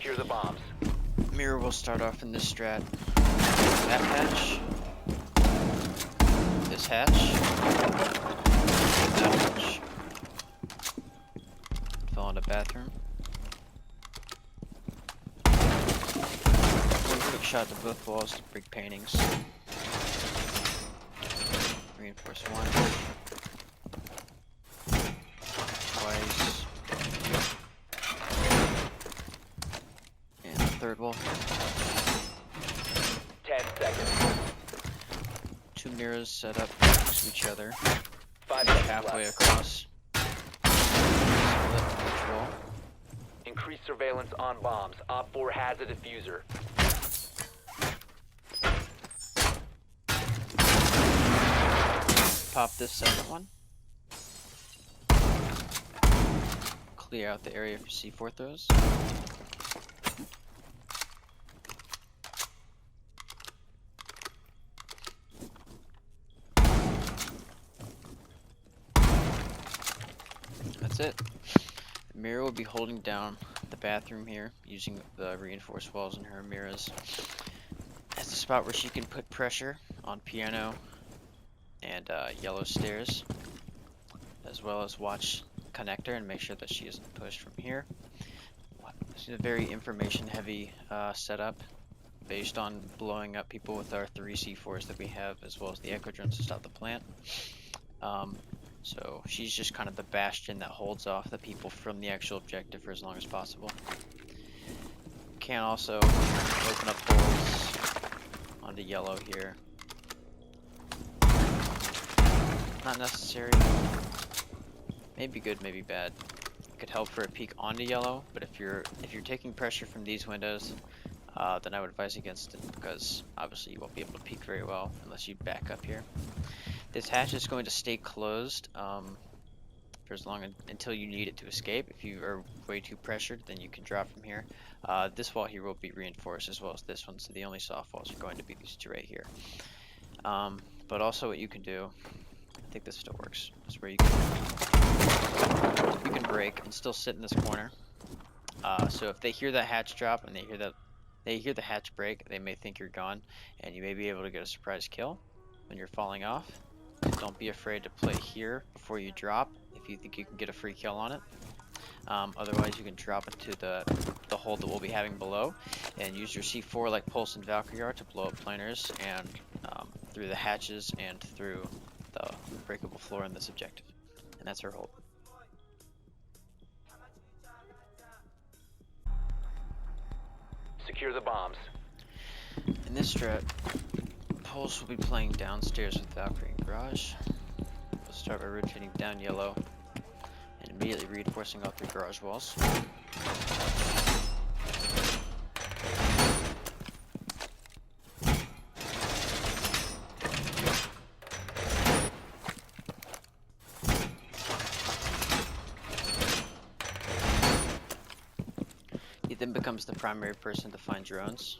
Secure the bombs. Mirror will start off in this strat. That hatch. This hatch. That hatch. Fell in the bathroom. One quick shot to both walls to break paintings. Reinforce one. Twice. And the third wall. 10 seconds. Two mirrors set up next to each other. 5 seconds Halfway left. across. Split on each wall. Increased surveillance on bombs. Op 4 has a diffuser. Pop this second one. Clear out the area for C4 throws. That's it. The mirror will be holding down the bathroom here using the reinforced walls in her mirrors. That's the spot where she can put pressure on piano and yellow stairs, as well as watch connector and make sure that she isn't pushed from here. This is a very information heavy setup based on blowing up people with our 3 C4s that we have, as well as the echo drones to stop the plant. So she's just kind of the bastion that holds off the people from the actual objective for as long as possible. Can also open up holes onto yellow here. Not necessary. Maybe good, maybe bad. It could help for a peek onto yellow, but if you're taking pressure from these windows, then I would advise against it, because obviously you won't be able to peek very well unless you back up here. This hatch is going to stay closed for as long until you need it to escape. If you are way too pressured, then you can drop from here. This wall here will be reinforced as well as this one, so the only soft walls are going to be these two right here. But also what you can do, I think this still works, is where you can break and still sit in this corner. So if they hear that hatch drop and they hear the hatch break, they may think you're gone, and you may be able to get a surprise kill when you're falling off. Don't be afraid to play here before you drop if you think you can get a free kill on it. Otherwise you can drop into the hole that we'll be having below and use your C4 like Pulse and Valkyrie to blow up planers and through the hatches and through the breakable floor in this objective. And that's our hold. Secure the bombs. In this strat, Pulse will be playing downstairs with Valkyrie and Garage. We'll start by rotating down yellow and immediately reinforcing all 3 garage walls. He then becomes the primary person to find drones.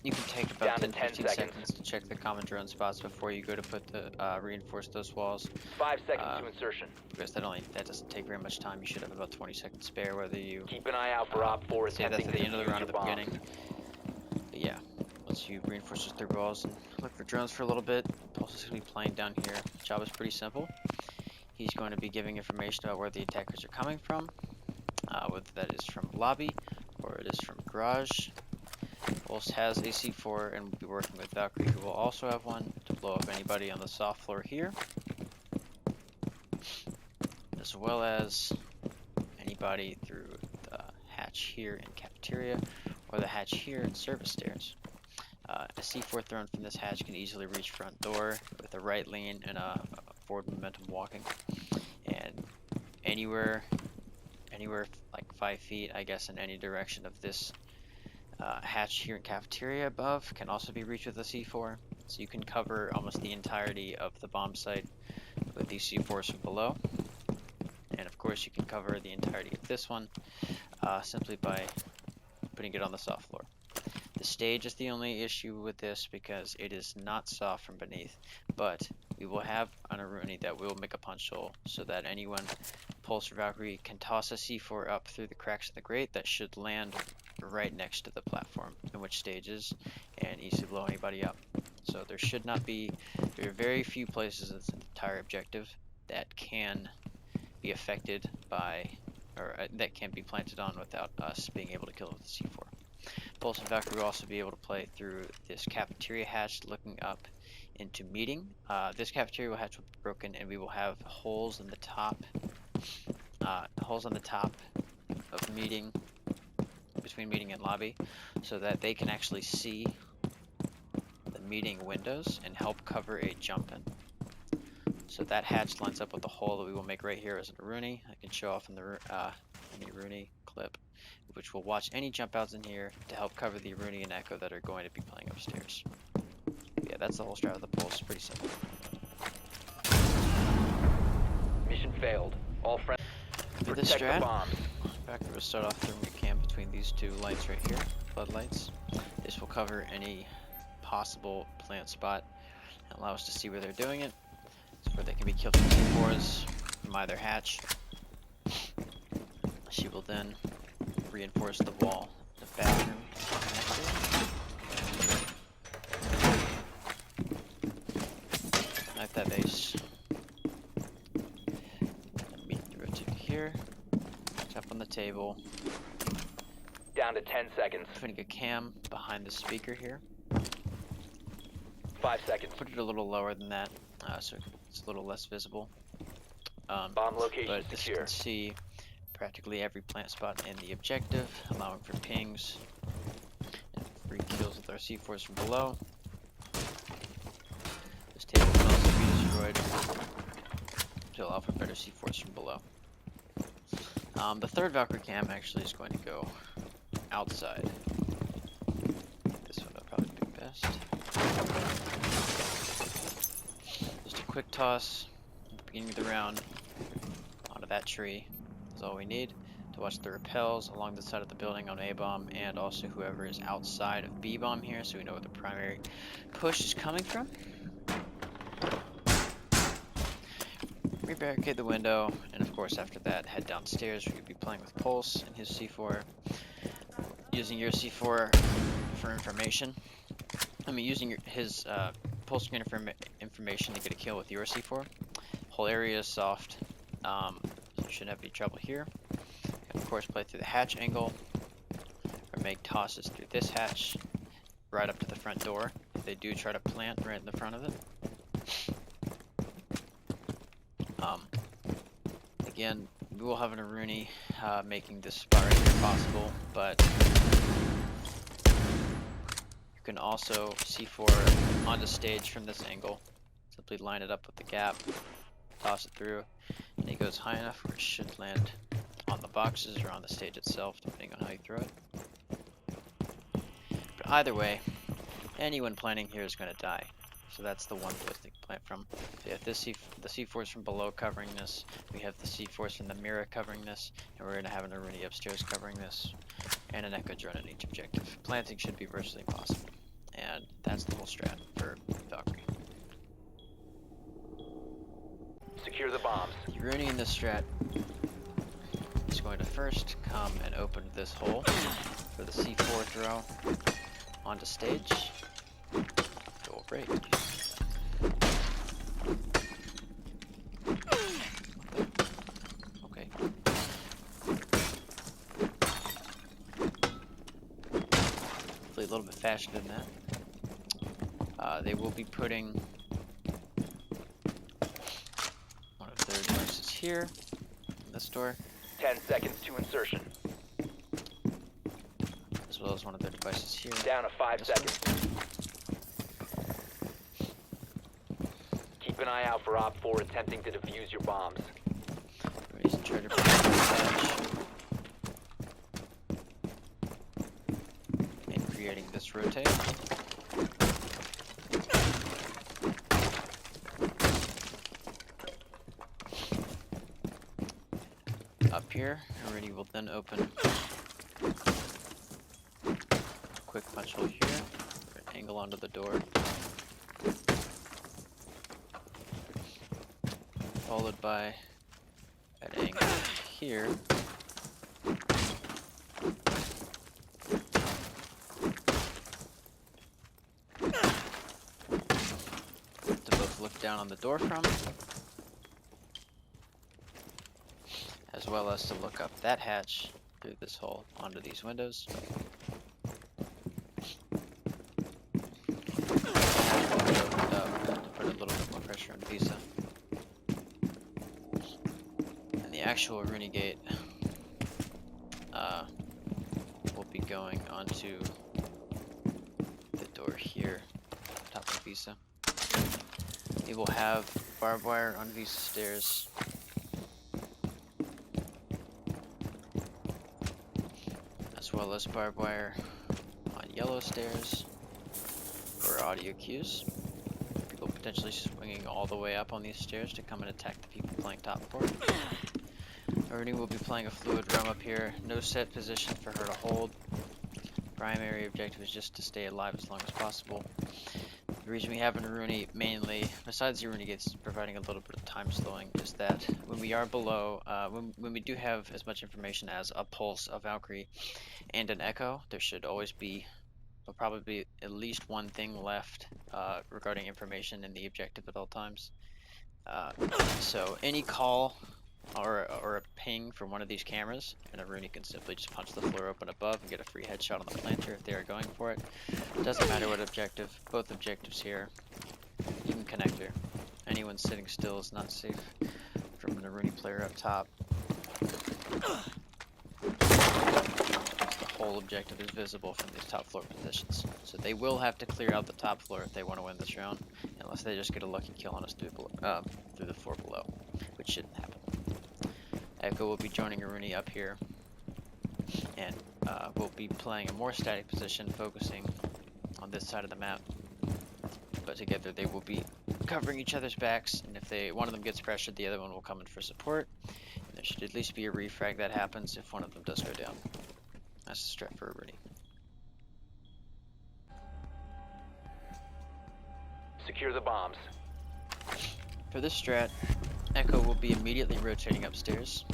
You can take about 10-15 seconds to check the common drone spots before you go to put the reinforce those walls. 5 seconds to insertion. Because that doesn't take very much time. You should have about 20 seconds spare, whether you Keep an eye out for Op 4 attempting that's at the end of the round defuse at the your beginning. But yeah, once you reinforce those 3 walls and look for drones for a little bit, Pulse is going to be playing down here. Job is pretty simple. He's going to be giving information about where the attackers are coming from, whether that is from lobby or it is from garage. Pulse has a C4 and will be working with Valkyrie, who will also have one, to blow up anybody on the soft floor here, as well as anybody through the hatch here in cafeteria or the hatch here in service stairs. A C4 thrown from this hatch can easily reach front door with a right lean and a forward momentum walking, and anywhere like 5 feet, I guess, in any direction of this hatch here in cafeteria above can also be reached with a C4, so you can cover almost the entirety of the bomb site with these C4s from below. And of course you can cover the entirety of this one simply by putting it on the soft floor. The stage is the only issue with this because it is not soft from beneath, but we will have an Aruni that will make a punch hole so that anyone Pulse or Valkyrie can toss a C4 up through the cracks of the grate that should land right next to the platform in which stage is, and easily blow anybody up. So there should not be, there are very few places in this entire objective that can be affected by, or that can be planted on without us being able to kill it with the C4. Pulse and Valkyrie will also be able to play through this cafeteria hatch looking up into meeting. This cafeteria hatch will be broken, and we will have holes in the top, holes on the top of meeting, between meeting and lobby, so that they can actually see the meeting windows and help cover a jump in. So that hatch lines up with the hole that we will make right here as a Rooney. I can show off in the any Rooney clip, which will watch any jump outs in here to help cover the Rooney and Echo that are going to be playing upstairs. Yeah, that's the whole strat of the Pulse. Pretty simple. Mission failed. All friends For this protect the strat, bombs. Valkyrie will start off throwing a cam between these two lights right here, floodlights. This will cover any possible plant spot and allow us to see where they're doing it. It's where they can be killed from C4s from either hatch. She will then reinforce the wall, the bathroom connector. Knife that base. Immediately rotate here. Jump on the table. Down to 10 seconds. Putting a cam behind the speaker here. 5 seconds. Put it a little lower than that, so it's a little less visible. Bomb location But this you secure. can see practically every plant spot in the objective, allowing for pings and free kills with our C4s from below. This table can also be destroyed to allow for better C4s from below. The third Valkyrie cam actually is going to go outside. This one will probably be best. Just a quick toss at the beginning of the round onto that tree is all we need to watch the rappels along the side of the building on A-bomb, and also whoever is outside of B-bomb here, so we know where the primary push is coming from. Rebarricade the window, and of course after that head downstairs where you'll be playing with Pulse and his C4, using your C4 for information. Using his Pulse screen information to get a kill with your C4. Whole area is soft, so you shouldn't have any trouble here. And of course play through the hatch angle, or make tosses through this hatch, right up to the front door. If they do try to plant right in the front of it. Again, we will have an Rooney making this spot right here possible, but you can also C4 onto stage from this angle. Simply line it up with the gap, toss it through, and it goes high enough where it should land on the boxes or on the stage itself, depending on how you throw it. But either way, anyone planting here is going to die. So that's the one place they can plant from. So you have the C4s from below covering this. We have the C4s from the mirror covering this, and we're going to have an Rooney upstairs covering this, and an Echo drone in each objective. Planting should be virtually impossible, and that's the whole strat for Valkyrie. Secure the bombs. The Rooney in this strat is going to first come and open this hole for the C4 throw onto stage. Dual break. Okay. Hopefully a little bit faster than that. They will be putting one of their devices here in this door, 10 seconds to insertion. as well as one of their devices here. Down to 5 This seconds. Keep an eye out for Op 4 attempting to defuse your bombs. Raise and try to bring up the and creating this rotate. Up here, already will then open a quick punch hole here, for an angle onto the door, followed by an angle here. To both look down on the door from, as well as to look up that hatch through this hole onto these windows. Opened up to put a little bit more pressure on Visa. And the actual Rooney gate will be going onto the door here, top of Visa. It will have barbed wire on Visa stairs. As well as barbed wire on yellow stairs for audio cues. People potentially swinging all the way up on these stairs to come and attack the people playing top floor. Rooney will be playing a fluid roam up here. No set position for her to hold. Primary objective is just to stay alive as long as possible. The reason we have in Rooney mainly, besides the Rooney gates providing a little bit of time slowing, is that when we are below, when we do have as much information as a pulse, a Valkyrie, and an echo, there should always be, will probably be at least one thing left regarding information in the objective at all times. So any call or a ping from one of these cameras, and a Rooney can simply just punch the floor open above and get a free headshot on the planter if they are going for it. Doesn't matter what objective, both objectives here. Even connector. Anyone sitting still is not safe from a Rooney player up top. The whole objective is visible from these top floor positions. So they will have to clear out the top floor if they want to win this round, unless they just get a lucky kill on us through the floor below, which shouldn't happen. Echo will be joining Rooney up here, and will be playing a more static position, focusing on this side of the map. But together they will be covering each other's backs, and if one of them gets pressured, the other one will come in for support. And there should at least be a refrag that happens if one of them does go down. That's the strat for Rooney. Secure the bombs. For this strat, Echo will be immediately rotating upstairs.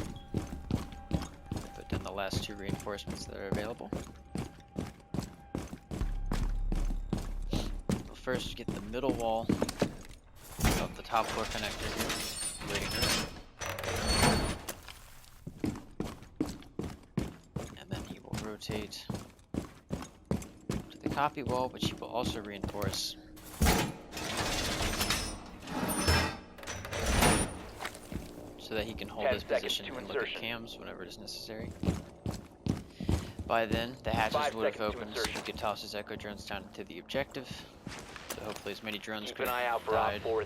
Put down the last two reinforcements that are available. We'll first get the middle wall of the top floor connector here, waiting room. And then he will rotate to the copy wall, which he will also reinforce. So that he can hold his position and look at cams whenever it is necessary. By then, the hatches would have opened, so he could toss his echo drones down into the objective. So hopefully as many drones could have died before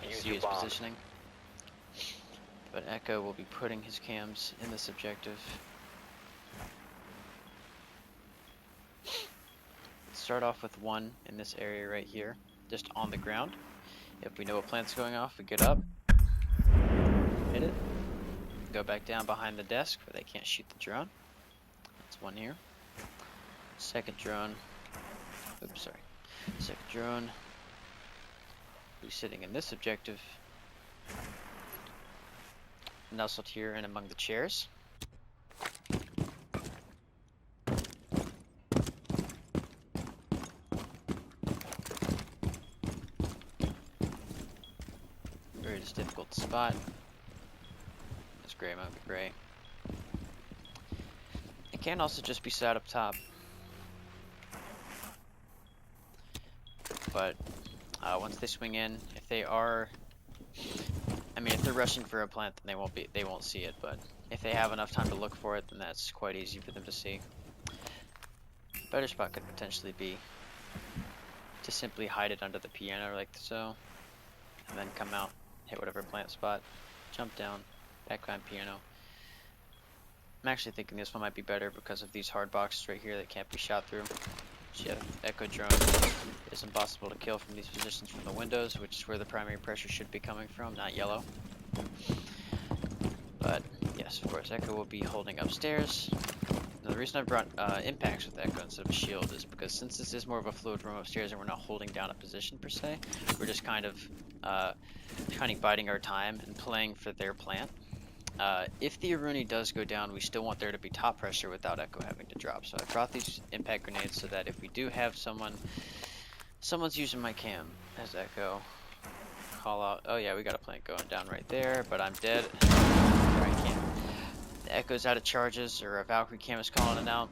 he sees his positioning. But Echo will be putting his cams in this objective. Start off with one in this area right here, just on the ground. If we know a plant's going off, we get up. Hit it. Go back down behind the desk where they can't shoot the drone. That's one here. Second drone. Oops, sorry. Second drone. Be sitting in this objective. Nestled here and among the chairs. Very difficult to spot. Gray among the gray. It can also just be sat up top. But once they swing in, if they are, I mean, if they're rushing for a plant, then they won't see it. But if they have enough time to look for it, then that's quite easy for them to see. Better spot could potentially be to simply hide it under the piano like so, and then come out, hit whatever plant spot, jump down. Background piano. I'm actually thinking this one might be better because of these hard boxes right here that can't be shot through. So yeah, echo drone is impossible to kill from these positions from the windows, which is where the primary pressure should be coming from, not yellow. But yes, of course, Echo will be holding upstairs. Now, the reason I brought impacts with Echo instead of a shield is because since this is more of a fluid room upstairs and we're not holding down a position per se, we're just kind of biding our time and playing for their plant. If the Aruni does go down, we still want there to be top pressure without Echo having to drop. So I brought these impact grenades so that if we do have someone's using my cam as Echo, call out, oh yeah, we got a plant going down right there, but I'm dead. I can't. The Echo's out of charges, or a Valkyrie cam is calling it out.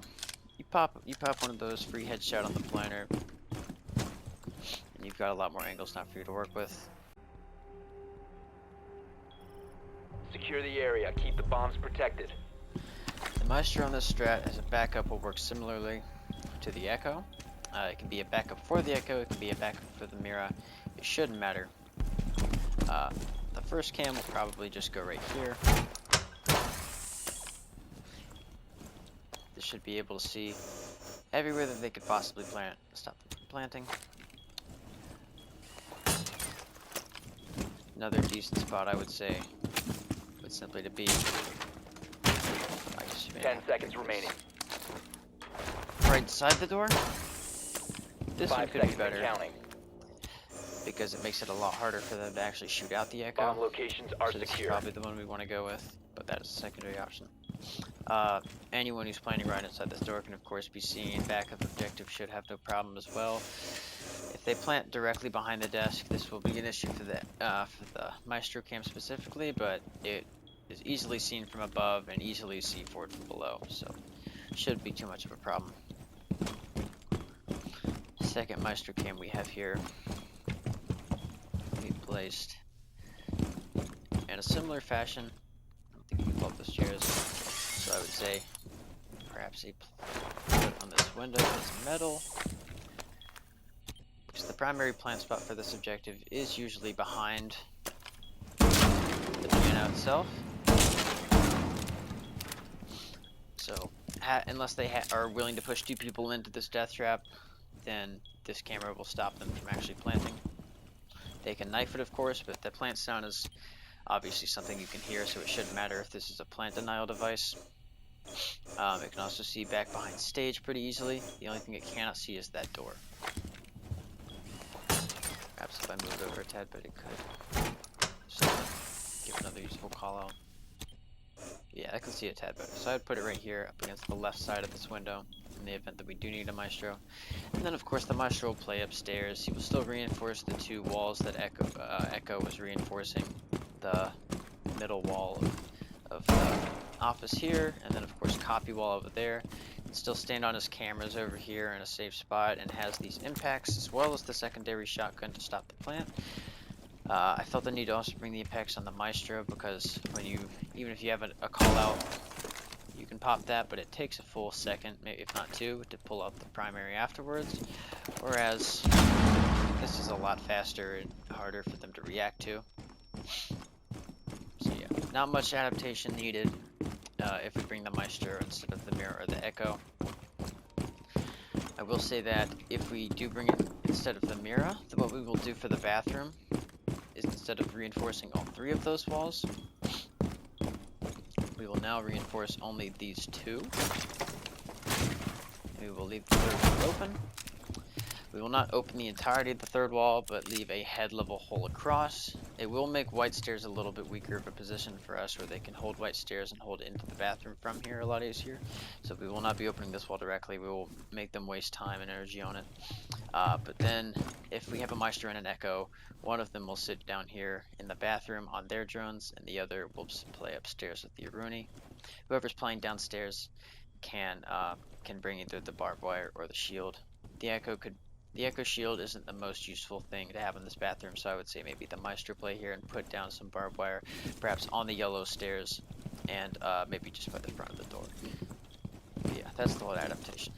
You pop one of those, free headshot on the planter, and you've got a lot more angles now for you to work with. Secure the area. Keep the bombs protected. The Maestro on this strat as a backup will work similarly to the Echo. It can be a backup for the Echo, it can be a backup for the Mira. It shouldn't matter. The first cam will probably just go right here. They should be able to see everywhere that they could possibly plant. Stop them from planting. Another decent spot, I would say, would simply to be. 10 seconds remaining. Right side the door. This one 5 could be seconds better and counting. because it makes it a lot harder for them to actually shoot out the Echo. Bomb locations are So this is secure. probably the one we want to go with, but that is a secondary option. Anyone who's planning right inside this door can of course be seen. Back of objective should have no problem as well. If they plant directly behind the desk, this will be an issue for the Maestro cam specifically, but it is easily seen from above and easily C4'd from below, so shouldn't be too much of a problem. Second Maestro cam we have here, we placed in a similar fashion. I don't think we can pull up those chairs, so I would say perhaps a put on this window is metal. Because the primary plant spot for this objective is usually behind the piano itself. So, unless they are willing to push two people into this death trap, then this camera will stop them from actually planting. They can knife it, of course, but the plant sound is obviously something you can hear, so it shouldn't matter if this is a plant denial device. It can also see back behind stage pretty easily. The only thing it cannot see is that door. Perhaps if I moved over a tad, but it could. So, give another useful call out. Yeah, I can see a tad better. So I'd put it right here up against the left side of this window in the event that we do need a Maestro. And then of course the Maestro will play upstairs. He will still reinforce the two walls that Echo was reinforcing. The middle wall of the office here, and then of course copy wall over there. And still stand on his cameras over here in a safe spot, and has these impacts as well as the secondary shotgun to stop the plant. I felt the need to also bring the impacts on the Maestro because when even if you have a call out, you can pop that, but it takes a full second, maybe if not two, to pull out the primary afterwards. Whereas this is a lot faster and harder for them to react to. So yeah, not much adaptation needed if we bring the Maestro instead of the Mirror or the Echo. I will say that if we do bring it instead of the Mirror, what we will do for the bathroom is instead of reinforcing all three of those walls, we will now reinforce only these two. We will leave the third wall open. We will not open the entirety of the third wall, but leave a head level hole across. It will make white stairs a little bit weaker of a position for us, where they can hold white stairs and hold it into the bathroom from here a lot easier. So we will not be opening this wall directly. We will make them waste time and energy on it. But then, if we have a Maestro and an Echo, one of them will sit down here in the bathroom on their drones, and the other will play upstairs with the Aruni. Whoever's playing downstairs can bring either the barbed wire or the shield. The Echo shield isn't the most useful thing to have in this bathroom, so I would say maybe the Maestro play here and put down some barbed wire, perhaps on the yellow stairs, and maybe just by the front of the door. But yeah, that's the whole adaptation.